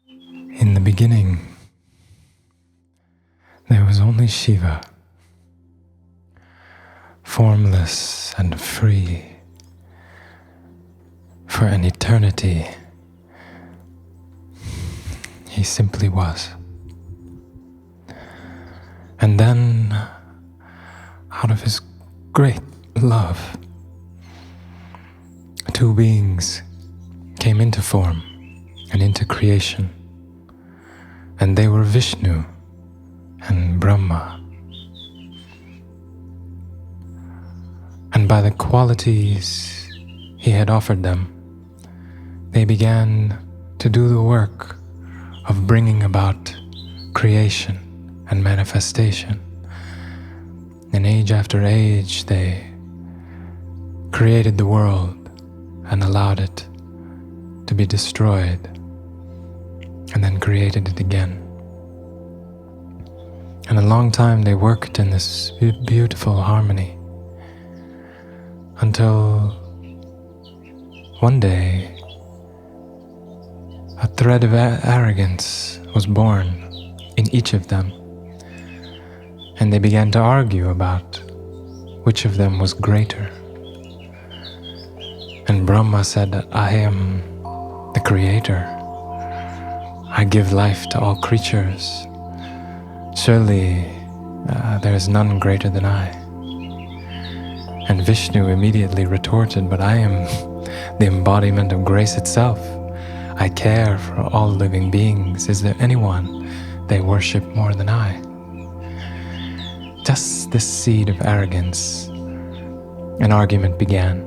In the beginning, there was only Shiva, formless and free. For an eternity, he simply was. And then, out of his great love, two beings came into form and into creation, and they were Vishnu and Brahma. And by the qualities he had offered them, they began to do the work of bringing about creation and manifestation. And age after age, they created the world and allowed it to be destroyed, and then created it again. And a long time they worked in this beautiful harmony, until one day a thread of arrogance was born in each of them, and they began to argue about which of them was greater. And Brahma said, I am the creator. I give life to all creatures. Surely there is none greater than I. And Vishnu immediately retorted, but I am the embodiment of grace itself. I care for all living beings. Is there anyone they worship more than I? Just this seed of arrogance, an argument began.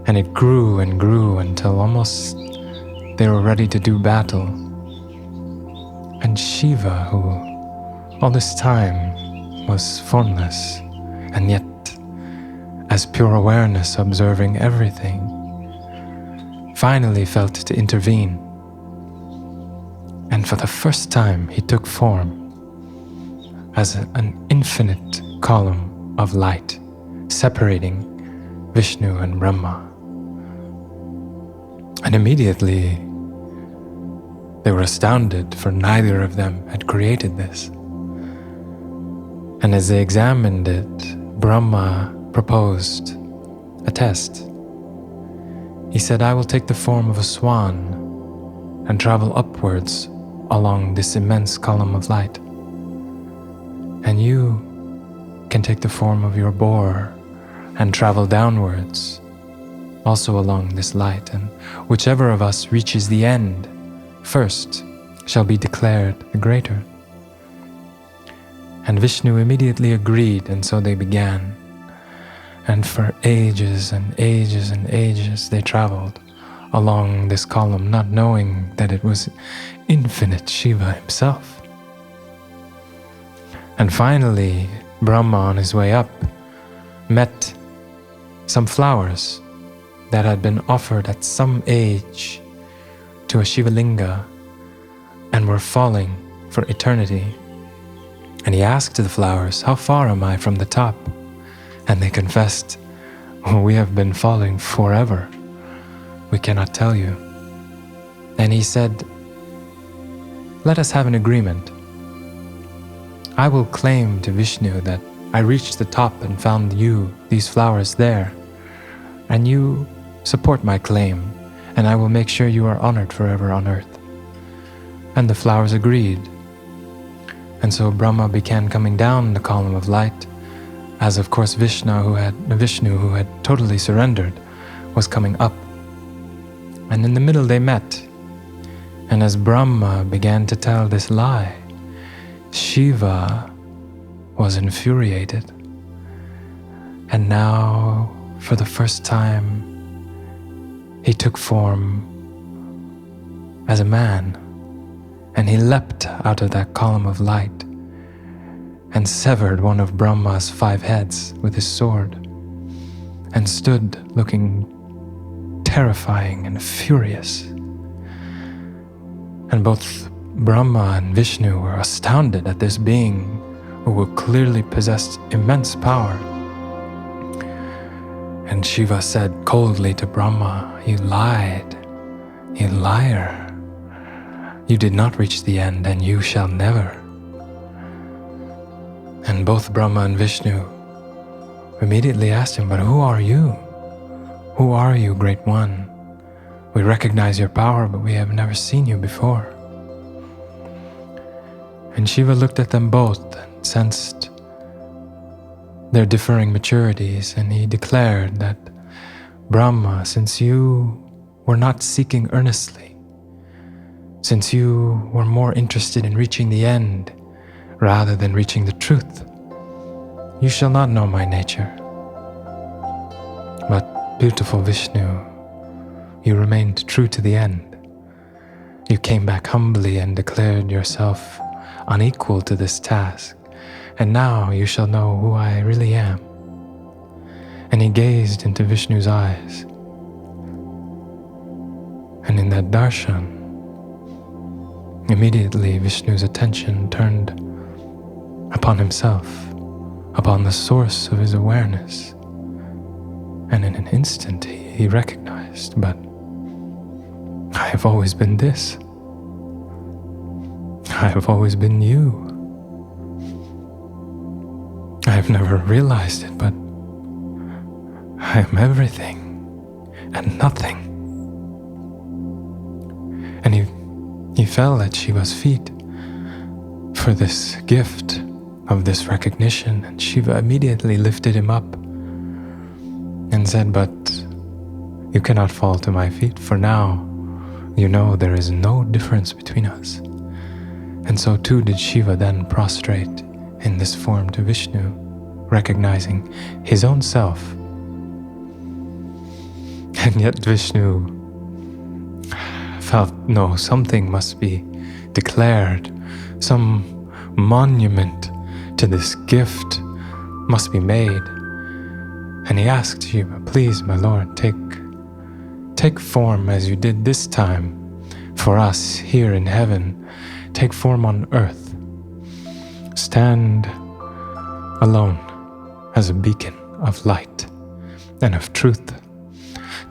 And it grew and grew until almost they were ready to do battle. And Shiva, who all this time was formless, and yet as pure awareness observing everything, finally felt to intervene. And for the first time he took form as an infinite column of light, separating Vishnu and Brahma. And immediately they were astounded, for neither of them had created this. And as they examined it, Brahma proposed a test. He said, I will take the form of a swan and travel upwards along this immense column of light. And you can take the form of your boar and travel downwards, also along this light, and whichever of us reaches the end first shall be declared the greater. And Vishnu immediately agreed, and so they began. And for ages and ages and ages they traveled along this column, not knowing that it was infinite Shiva himself. And finally, Brahma on his way up met some flowers that had been offered at some age to a Shiva Linga and were falling for eternity. And he asked the flowers, how far am I from the top? And they confessed, we have been falling forever. We cannot tell you. And he said, let us have an agreement. I will claim to Vishnu that I reached the top and found you, these flowers there, and you support my claim, and I will make sure you are honored forever on earth. And the flowers agreed. And so Brahma began coming down the column of light, as of course Vishnu, who had totally surrendered, was coming up. And in the middle they met. And as Brahma began to tell this lie, Shiva was infuriated. And now, for the first time, he took form as a man, and he leapt out of that column of light and severed one of Brahma's 5 heads with his sword, and stood looking terrifying and furious. And both Brahma and Vishnu were astounded at this being who clearly possessed immense power. And Shiva said coldly to Brahma, you lied, you liar. You did not reach the end, and you shall never. And both Brahma and Vishnu immediately asked him, but who are you? Who are you, Great One? We recognize your power, but we have never seen you before. And Shiva looked at them both and sensed their differing maturities, and he declared that, Brahma, since you were not seeking earnestly, since you were more interested in reaching the end rather than reaching the truth, you shall not know my nature. But, beautiful Vishnu, you remained true to the end. You came back humbly and declared yourself unequal to this task, and now you shall know who I really am. And he gazed into Vishnu's eyes, and in that darshan, immediately Vishnu's attention turned upon himself, upon the source of his awareness, and in an instant he recognized, but I have always been this. I have always been you. I have never realized it, but I am everything and nothing. And he fell at Shiva's feet for this gift of this recognition, and Shiva immediately lifted him up and said, but you cannot fall to my feet, for now you know there is no difference between us. And so too did Shiva then prostrate in this form to Vishnu, recognizing his own self. And yet Vishnu felt, no, something must be declared, some monument to this gift must be made. And he asked Shiva, please, my Lord, take form as you did this time for us here in heaven. Take form on earth. Stand alone as a beacon of light and of truth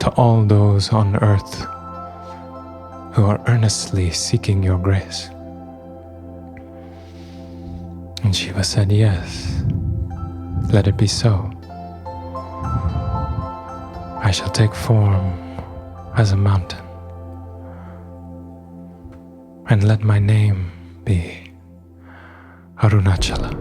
to all those on earth who are earnestly seeking your grace. And Shiva said, yes, let it be so. I shall take form as a mountain, and let my name be Arunachala.